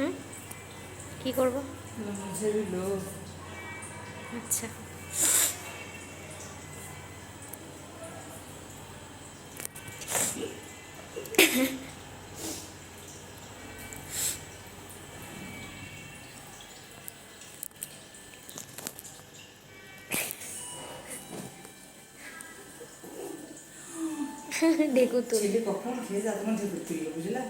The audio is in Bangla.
হুম, কী করবো? মুছে দিল। আচ্ছা। দেখো তো ছেলে কখন খেয়ে যা তোমার ঢেকুর তুললো বুঝলা।